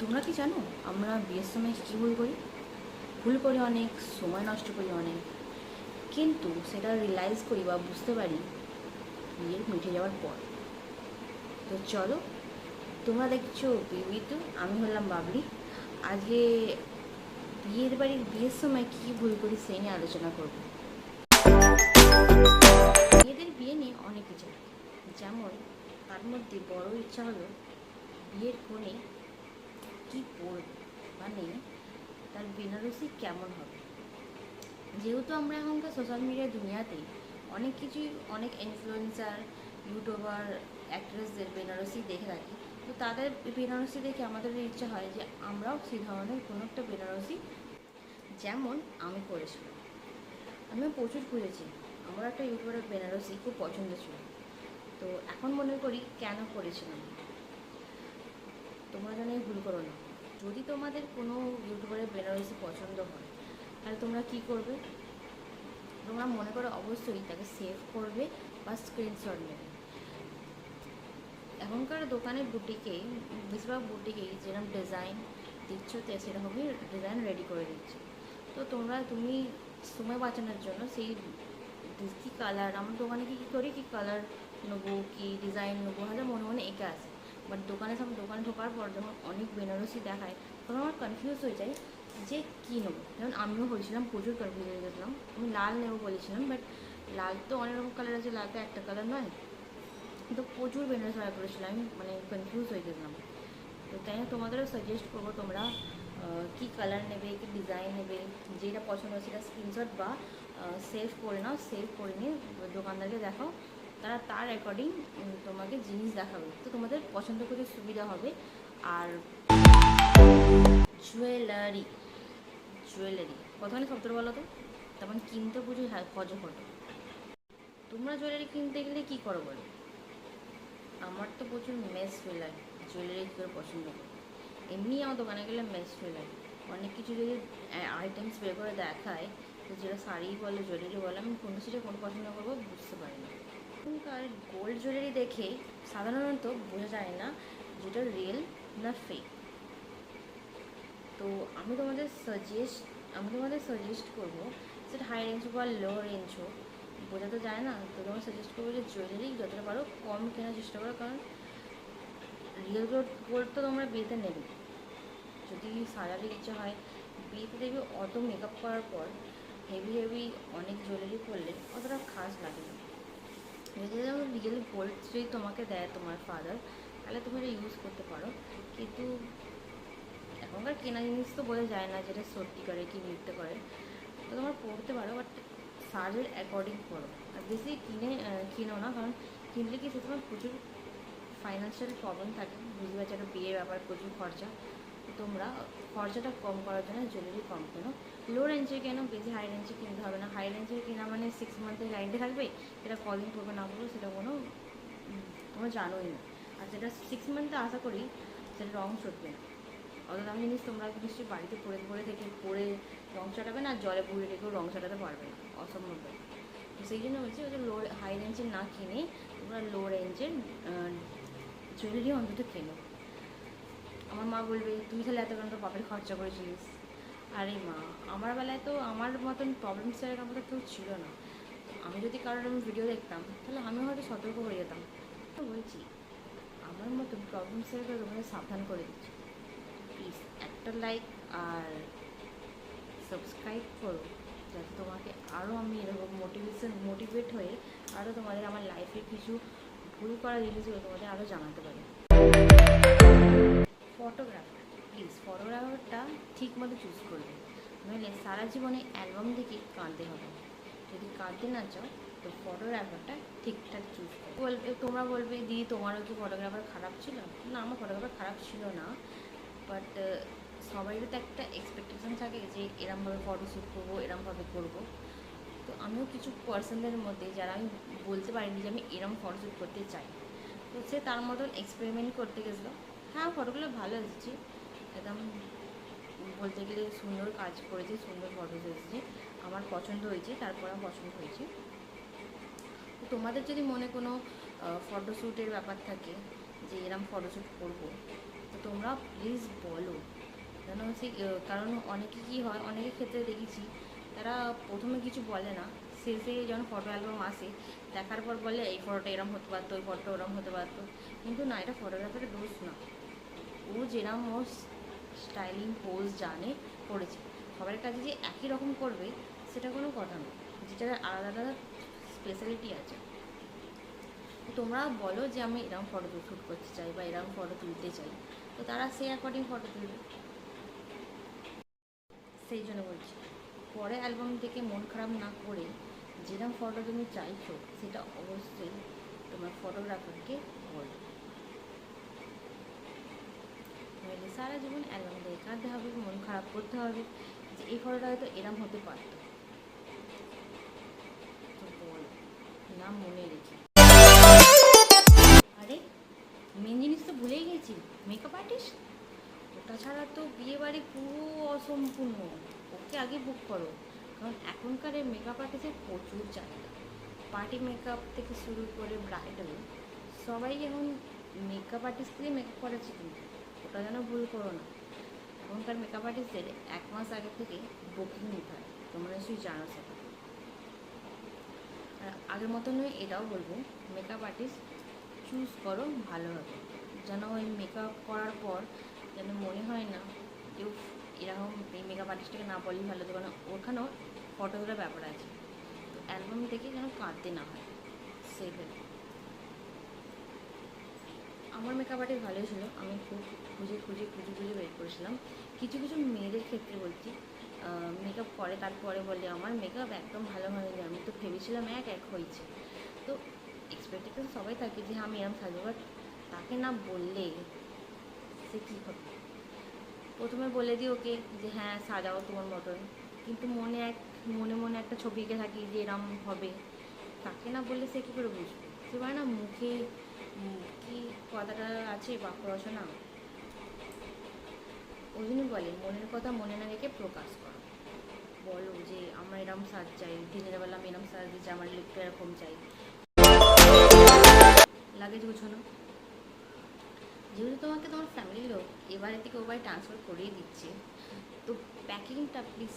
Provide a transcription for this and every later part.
তোমরা কি জানো আমরা বিয়ের সময় কী ভুল করি? ভুল করি অনেক, সময় নষ্ট করি অনেক, কিন্তু সেটা রিয়েলাইজ করি বা বুঝতে পারি বিয়ের মিটে যাওয়ার পর। তো চলো, তোমরা দেখছো বিবিতু, আমি হলাম বাবলি। আজকে বিয়ের সময় কী ভুল করি সেই নিয়ে আলোচনা করব। মেয়েদের বিয়ে নিয়ে অনেক ইচ্ছা থাকে, যেমন তার মধ্যে বড় ইচ্ছা হলো বিয়ের কোণে কী পরবে, মানে তার বেনারসি কেমন হবে। যেহেতু আমরা এখনকার সোশ্যাল মিডিয়ার দুনিয়াতে অনেক কিছুই, অনেক ইনফ্লুয়েন্সার, ইউটিউবার, অ্যাক্ট্রেসদের বেনারসি দেখে থাকি, তো তাদের বেনারসি দেখে আমাদের ইচ্ছা হয় যে আমরাও সেই ধরনের কোনো একটা বেনারসি, যেমন আমি করেছিলাম। আমিও প্রচুর খুঁজেছি, আমার একটা ইউটিউবের বেনারসি খুব পছন্দ ছিল। তো এখন মনে করি কেন করেছিলাম। তোমরা যেন ভুল করো না। যদি তোমাদের কোনো ইউটিউবারের বেনারসি পছন্দ হয়, তাহলে তোমরা কী করবে? তোমরা মনে করো অবশ্যই তাকে সেভ করবে বা স্ক্রিনশট নেবে। এখনকার দোকানে বুটিকে, বেশিরভাগ বুটিকেই যেরকম ডিজাইন দিচ্ছ তো সেরকমই ডিজাইন রেডি করে দিচ্ছে। তো তুমি সময় বাঁচানোর জন্য সেই কী কালার, আমার দোকানে কী করি, কী কালার নেবো, কী ডিজাইন নেবো, হয়তো মনে মনে এঁকে আসে। বাট দোকানে ঢোকার পর যখন অনেক বেনারসি দেখায়, তখন আমার কনফিউজ হয়ে যায় যে কী নেবো। যেমন আমিও হয়েছিলাম, প্রচুর কনফিউজ হয়ে গেছিলাম। আমি লাল নেবো বলেছিলাম, বাট লাল তো অনেক রকম কালার আছে, লাল তো একটা কালার নয়। তো প্রচুর বেনারসি অর্ডার করেছিলাম, আমি মানে কনফিউজ হয়ে গেছিলাম। তো তাই না, তোমাদেরও সাজেস্ট করবো তোমরা কী কালার নেবে, কী ডিজাইন নেবে, যেটা পছন্দ হয় সেটা স্ক্রিনশট বা সেভ করে নাও। সেভ করে নিয়ে দোকানদারকে দেখাও, তারা তার অ্যাকর্ডিং তোমাকে জিনিস দেখাবে, তো তোমাদের পছন্দ করতে সুবিধা হবে। আর জুয়েলারি, কতখানি শব্দটা বলো তো, তেমন কিনতে প্রচুর খরচা ফটো। তোমরা জুয়েলারি কিনতে গেলে কী করো বলো? আমার তো প্রচুর মেস ফিল হয় জুয়েলারি কী করে পছন্দ করি। এমনি আমার দোকানে গেলে মেস ফিল হয়, অনেক কিছু যদি আইটেমস বের করে দেখায়, তো যেটা শাড়ি বলে, জুয়েলারি বলে, আমি কোনটা সেটা কোন পছন্দ করবো বুঝতে পারি না। এখনকার গোল্ড জুয়েলারি দেখে সাধারণত বোঝা যায় না যেটা রিয়েল না ফেক। তো আমি তোমাদের সাজেস্ট করবো, সেটা হাই রেঞ্জ বা লো রেঞ্জ হোক, বোঝা তো যায় না। তো তোমার সাজেস্ট করবো যে জুয়েলারি যতটা পারো কম কেনার চেষ্টা করো, কারণ রিয়েল গোল্ড তো তোমরা বিয়েতে নেবে। যদি সাজাতে ইচ্ছা হয়, বিয়েতে দেখবে অত মেকআপ করার পর হেভি অনেক জুয়েলারি পরলে অতটা খাস লাগে না। যদি যেমন রিয়েল গোল্ড যদি তোমাকে দেয় তোমার ফাদার, তাহলে তুমি এটা ইউজ করতে পারো। কিন্তু এখনকার কেনা জিনিস তো বোঝা যায় না যেটা সত্যি করে কি মিথ্যে করে। তো তোমরা পড়তে পারো, বাট সাজের অ্যাকর্ডিং করো। আর বেশি কিনো না, কারণ কিনলে কি সে তোমার প্রচুর ফাইন্যান্সিয়াল প্রবলেম থাকে, বুঝতে পারছি, একটা বিয়ের ব্যাপার, প্রচুর খরচা। তো তোমরা খরচাটা কম করার জন্য জুয়েলারি কম কেনো, লো রেঞ্জে কেনো, বেশি হাই রেঞ্জে কিনতে হবে না। হাই রেঞ্জে কেনা মানে 6 মান্থের গ্যারেন্টি থাকবে, সেটা কদিন পরবে না পড়বে সেটা কোনো তোমরা জানোই না। আর যেটা 6 মান্থে আশা করি সেটা রং চটবে না। অত দামি জিনিস তোমরা নিশ্চয়ই বাড়িতে পরে রং চটাবে না, জলে পুড়ে রেখেও রং চটাতে পারবে না, অসম্ভব। তো সেই জন্য বলছি, ওই যে হাই রেঞ্জের না কিনে তোমরা লো রেঞ্জের জুয়েলারি অন্তত কেনো। আমার মা বলবে তুই তাহলে এত কেন তোর বাপের খরচা করেছিলিস। আরে মা, আমার বেলায় তো আমার মতন প্রবলেম শেয়ার করার মতো কেউ ছিল না। আমি যদি কারোর ভিডিও দেখতাম, তাহলে আমিও হয়তো সতর্ক হয়ে যেতাম। তো বলছি, আমার মতন প্রবলেম শেয়ার করে তোমাদের সাবধান করে দিচ্ছি, প্লিজ একটা লাইক আর সাবস্ক্রাইব করো, যাতে তোমাকে আরও আমি এরকম মোটিভেট হয়ে আরও তোমাদের আমার লাইফের কিছু ভুল করা জিনিসগুলো তোমাদের আরও জানাতে পারি। ফটোগ্রাফার, প্লিজ ফটোগ্রাফারটা ঠিক মতো চুজ করবে, নইলে সারা জীবনে অ্যালবাম দেখে কাঁদতে হবে। যদি কাঁদতে না চাও, তো ফটোগ্রাফারটা ঠিকঠাক চুজ করবে। তোমরা বলবে দিদি তোমারও কি ফটোগ্রাফার খারাপ ছিল? না, আমার ফটোগ্রাফার খারাপ ছিল না, বাট সবাইরও তো একটা এক্সপেকটেশন থাকে যে এরমভাবে ফটোশ্যুট করবো, এরমভাবে করবো। তো আমিও কিছু পার্সনদের মধ্যে যারা আমি বলতে পারিনি যে আমি এরম ফটোশ্যুট করতে চাই, তো সে তার মতন এক্সপেরিমেন্ট করতে গেছিলো। হ্যাঁ, ফটোগুলো ভালো এসেছে, একদম বলতে গেলে সুন্দর কাজ করেছে, সুন্দর ফটো এসেছে, আমার পছন্দ হয়েছে, তারপর আমার পছন্দ হয়েছে। তো তোমাদের যদি মনে কোনো ফটোশ্যুটের ব্যাপার থাকে যে এরম ফটোশ্যুট করবো, তো তোমরা প্লিজ বলো, যেন সেই কারণ অনেকে কী হয়, অনেকের ক্ষেত্রে দেখেছি তারা প্রথমে কিছু বলে না, শেষে যখন ফটো অ্যালবাম আসে দেখার পর বলে এই ফটোটা এরম হতে পারতো, ওই ফটোটা ওরম হতে পারতো। কিন্তু না, এটা ফটোগ্রাফারের দোষ না। ও যেরম ওর স্টাইলিং পোজ জানে করেছে। সবার কাছে যে একই রকম করবে সেটা কোনো কথা না, যেটার আলাদা আলাদা স্পেশালিটি আছে। তোমরা বলো যে আমি এরকম ফটো শ্যুট করতে চাই বা এরকম ফটো তুলতে চাই, তো তারা সেই অ্যাকর্ডিং ফটো তুলবে। সেই জন্য বলছি, পরে অ্যালবাম দেখে মন খারাপ না করে যেরকম ফটো তুমি চাইছো সেটা অবশ্যই তোমার ফটোগ্রাফারকে বলো। নইলে সারা জীবন অ্যালবাম দেখাতে হবে, মন খারাপ করতে হবে যে এই ফটোটা হয়তো এরম হতে পারতো। তো বল না, মনে রেখে। আরে মেন জিনিস তো ভুলেই গেছি, মেকআপ আর্টিস্ট। ওটা ছাড়া তো বিয়ে বাড়ি পুরো অসম্পূর্ণ। ওকে আগে বুক করো, কারণ এখনকার মেকআপ আর্টিস্টের প্রচুর চাহিদা। পার্টি মেকআপ থেকে শুরু করে ব্রাইডাল সবাই এখন মেকআপ আর্টিস্ট দিয়ে মেকআপ করাচ্ছে, কিন্তু ওটা যেন ভুল করো না। এখনকার মেকআপ আর্টিস্টদের 1 মাস আগে থেকে বুকিং নিতে হয়, তোমরা নিশ্চয়ই জানো সেটা। আর আগের মতনই এটাও বলবো, মেকআপ আর্টিস্ট চুজ করো ভালোভাবে, যেন ওই মেকআপ করার পর যেন মনে হয় না কেউ এরকম এই মেকআপ আর্টিস্টটাকে না বললেই ভালো, কারণ ওখানেও ফটোগুলোর ব্যাপার আছে। তো অ্যালবাম দেখে যেন কাঁদতে না হয় সেভাবে। আমার মেকআপ আর্টিস্ট ভালোই ছিল, আমি খুব খুঁজে খুঁজে খুঁজে খুঁজে বের করেছিলাম। কিছু কিছু মেয়েদের ক্ষেত্রে বলছি, মেকআপ করে তারপরে বলে আমার মেকআপ একদম ভালো হয়নি, আমি তো ভেবেছিলাম এক এক হয়েছে। তো এক্সপেকটেশন সবাই থাকে যে আমি এরকম থাকবো, বাট তাকে না বললে সে কী হবে। প্রথমে বলে দিই ওকে যে হ্যাঁ সাজাও তোমার মতন, কিন্তু মনে মনে একটা ছবি এঁকে থাকি যে এরম হবে। তাকে না বললে সে কী করে বুঝবে। সে বলে না মুখে কি কথাটা আছে বাক্য রচনা, ওই জন্য বলে মনের কথা মনে না রেখে প্রকাশ করো। বলো যে আমার এরম সাজ চাই, দিনের বেলা আমি এরম সাজ দিচ্ছি, আমার লিপটা এরকম চাই, লাগেজ গুছোনো। যেহেতু তোমাকে তোমার ফ্যামিলির লোক এবারে থেকে ওবারে ট্রান্সফার করিয়ে দিচ্ছে, তো প্যাকিংটা প্লিজ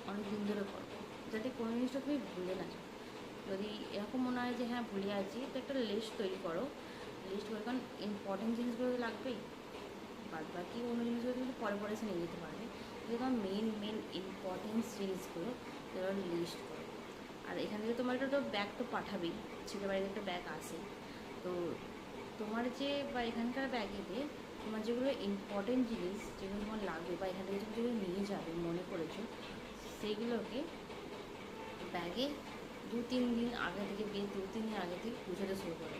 অনেক দিন ধরে করো, যাতে কোনো জিনিসটা তুমি ভুলে না যাও। যদি এরকম মনে হয় যে হ্যাঁ ভুলে আছি, তো একটা লিস্ট তৈরি করো। লিস্ট করে, কারণ ইম্পর্টেন্ট জিনিসগুলো তো লাগবেই, বাদ বাকি অন্য জিনিসগুলো কিন্তু পরে পরে এসে নিয়ে যেতে পারবে। কিন্তু তোমার মেন ইম্পর্টেন্স জিনিসগুলো তোমার লিস্ট করো। আর এখান থেকে তোমার একটা তো ব্যাগ তো পাঠাবেই, ছেলে বাড়িতে একটা ব্যাগ আসে। তো তোমার যে বা এখানকার ব্যাগেতে তোমার যেগুলো ইম্পর্টেন্ট জিনিস যেগুলো তোমার লাগবে বা এখান থেকে তুমি যেগুলো নিয়ে যাবে মনে করেছো, সেইগুলোকে ব্যাগে 2-3 দিন আগে থেকে, বেশ 2-3 দিন আগে থেকে গুছোতে শুরু করো।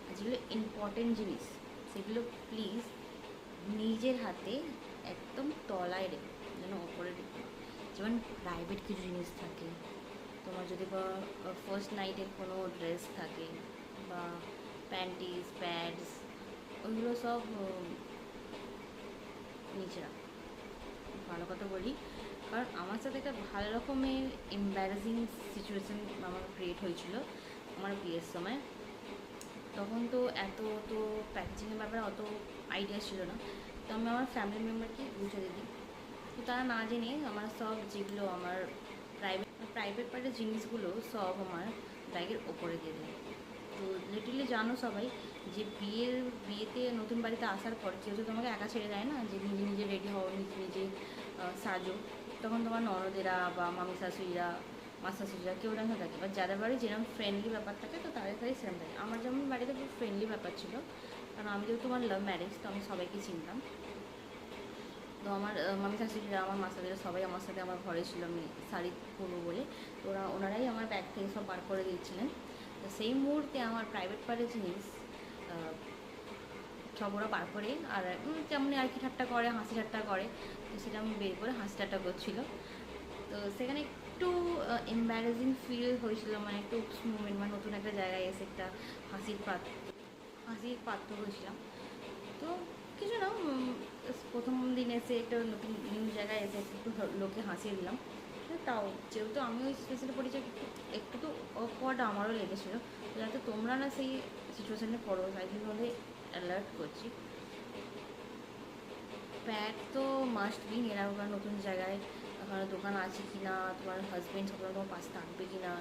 আর যেগুলো ইম্পর্টেন্ট জিনিস সেগুলো প্লিজ নিজের হাতে একদম তলায় রেখো, যেন ওপরে রেখো। যেমন প্রাইভেট কিছু জিনিস থাকে, তোমার যদি বা ফার্স্ট নাইটের কোনো ড্রেস থাকে বা প্যান্টিস প্যাডস, ওইগুলো সব নিচে রাখো। ভালো কথা বলি, কারণ আমার সাথে একটা ভালো রকমের এম্বারাসিং সিচুয়েশান আমার ক্রিয়েট হয়েছিল আমার বিয়ের সময়। তখন তো এত তো প্যাকেজিংয়ের ব্যাপারে অত আইডিয়া ছিল না, তো আমি আমার ফ্যামিলি মেম্বারকে বুঝিয়ে দিই। তো তারা না জেনে আমার সব যেগুলো আমার প্রাইভেট পার্টের জিনিসগুলো সব আমার ব্যাগের ওপরে দিয়ে দেয়। তো লিটারলি জানো সবাই যে বিয়েতে নতুন বাড়িতে আসার পর কেউ তো তোমাকে একা ছেড়ে দেয় না, যে নিজে নিজে রেডি হও, নিজে নিজে সাজো। তখন তোমার ননদেরা বা মামি শাশুড়িরা মা শাশুড়িরা কেউ না থাকে, বা যাদের বাড়ি যেরকম ফ্রেন্ডলি ব্যাপার থাকে তো তাদের বাড়ি সেরকম থাকে। আমার যেমন বাড়িতে খুব ফ্রেন্ডলি ব্যাপার ছিল, কারণ আমি যেহেতু আমার লাভ ম্যারেজ, তো আমি সবাইকে চিনতাম। তো আমার মামি শাশুড়িরা আমার মা শাশুড়িরা সবাই আমার সাথে আমার ঘরে ছিল, আমি শাড়ি পরবো বলে। তো ওনারাই আমার ব্যাগ থেকে সব বার করে দিয়েছিলেন। তো সেই মুহূর্তে আমার প্রাইভেট পার্টের জিনিস সব ওরা বার করে, আর তেমনি আর কি ঠাট্টা করে, হাসি ঠাট্টা করে, তো সেটা আমি বের করে হাসি ঠাট্টা করছিলো। তো সেখানে একটু এম্বারেজিং ফিল হয়েছিল, মানে একটু মুভমেন্ট, মানে নতুন একটা জায়গায় এসে একটা হাসির পাত্র হয়েছিলাম। তো কিছু না, প্রথম দিন এসে একটা নতুন নিউ জায়গায় এসে একটু লোকে হাসিয়ে দিলাম। তাও যেহেতু আমি ওই সিচুয়েশানে পড়েছি, একটু তো অকওয়ার্ড আমারও লেগেছিলো। যাতে তোমরা না সেই সিচুয়েশানে পড়ো তাই জন্য অ্যালার্ট করছি। প্যাড তো মাস্ট বি নিয়ে রাখো, কারণ নতুন জায়গায় ওখানে দোকান আছে কি না, তোমার হাজব্যান্ড সবসময় তোমার পাশে থাকবে কি না,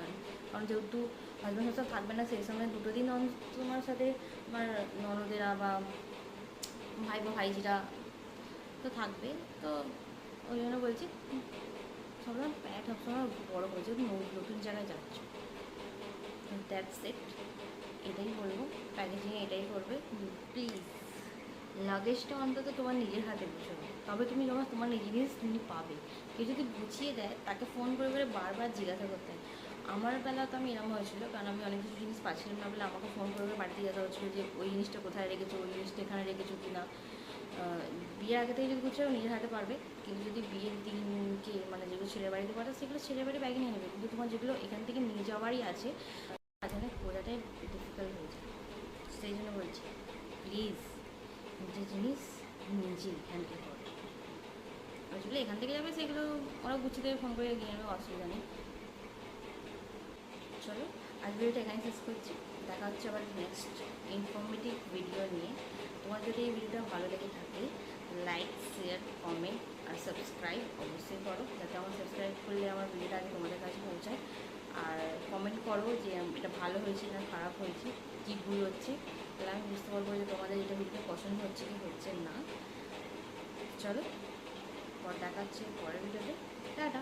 কারণ যেহেতু হাজব্যান্ড সবসময় থাকবে না, সেই সময় দুটো দিন তোমার সাথে তোমার ননদেরা বা ভাই বা ভাইজিরা তো থাকবে, তো ওই জন্য বলছি সবসময় প্যাড সবসময় বড়ো করে, যেহেতু নতুন জায়গায় যাচ্ছ। দ্যাটস ইট, এটাই বলবো, প্যাকেজিংয়ে এটাই করবে প্লিজ। লাগেজটা অন্তত তোমার নিজের হাতে গুছোবে, তবে তুমি যখন তোমার নিজের জিনিস তুমি পাবে। কেউ যদি গুছিয়ে দেয় তাকে ফোন করে করে বারবার জিজ্ঞাসা করতে হয়। আমার বেলা তো আমি এরকম হয়েছিল, কারণ আমি অনেক কিছু জিনিস পাচ্ছিলাম না বলে আমাকে ফোন করে করে বাড়িতে জিজ্ঞাসা হচ্ছিলো যে ওই জিনিসটা কোথায় রেখেছো, ওই জিনিসটা এখানে রেখেছো কি না। বিয়ের আগে থেকে যদি গুছিয়ে নিজের হাতে পারবে, কিন্তু যদি বিয়ের দিনকে মানে যেগুলো ছেলের বাড়িতে পাঠাও সেগুলো ছেলের বাড়ি ব্যাগে নিয়ে নেবে, কিন্তু তোমার যেগুলো এখান থেকে নিয়ে যাওয়ারই আছে মাঝখানে খোঁজাটাই ডিফিকাল্ট হয়ে যায়। সেই জন্য বলছি প্লিজ নিজের জিনিস নিজেই হ্যান্ডেল করো। আর যেগুলো এখান থেকে যাবে সেগুলো ওরা গুছিয়ে দেবে, ফোন করে গিয়ে নেবে, অসুবিধা নেই। চলো আজ ভিডিওটা এখানে শেষ করছি, দেখা হচ্ছে আবার নেক্সট ইনফরমেটিভ ভিডিও নিয়ে। তোমার যদি এই ভিডিওটা ভালো লেগে থাকে লাইক শেয়ার কমেন্ট আর সাবস্ক্রাইব অবশ্যই করো, যাতে আমার সাবস্ক্রাইব করলে আমার ভিডিওটা আগে তোমাদের কাছে পৌঁছায়। আর কমেন্ট করো যে এটা ভালো হয়েছে না খারাপ হয়েছে, কী ভুল হচ্ছে, তাহলে আমি বুঝতে পারবো যে তোমাদের এটা ভিডিও পছন্দ হচ্ছে কি হচ্ছে না। চলো পর দেখা হচ্ছে পরের ভিডিওতে, টাটা।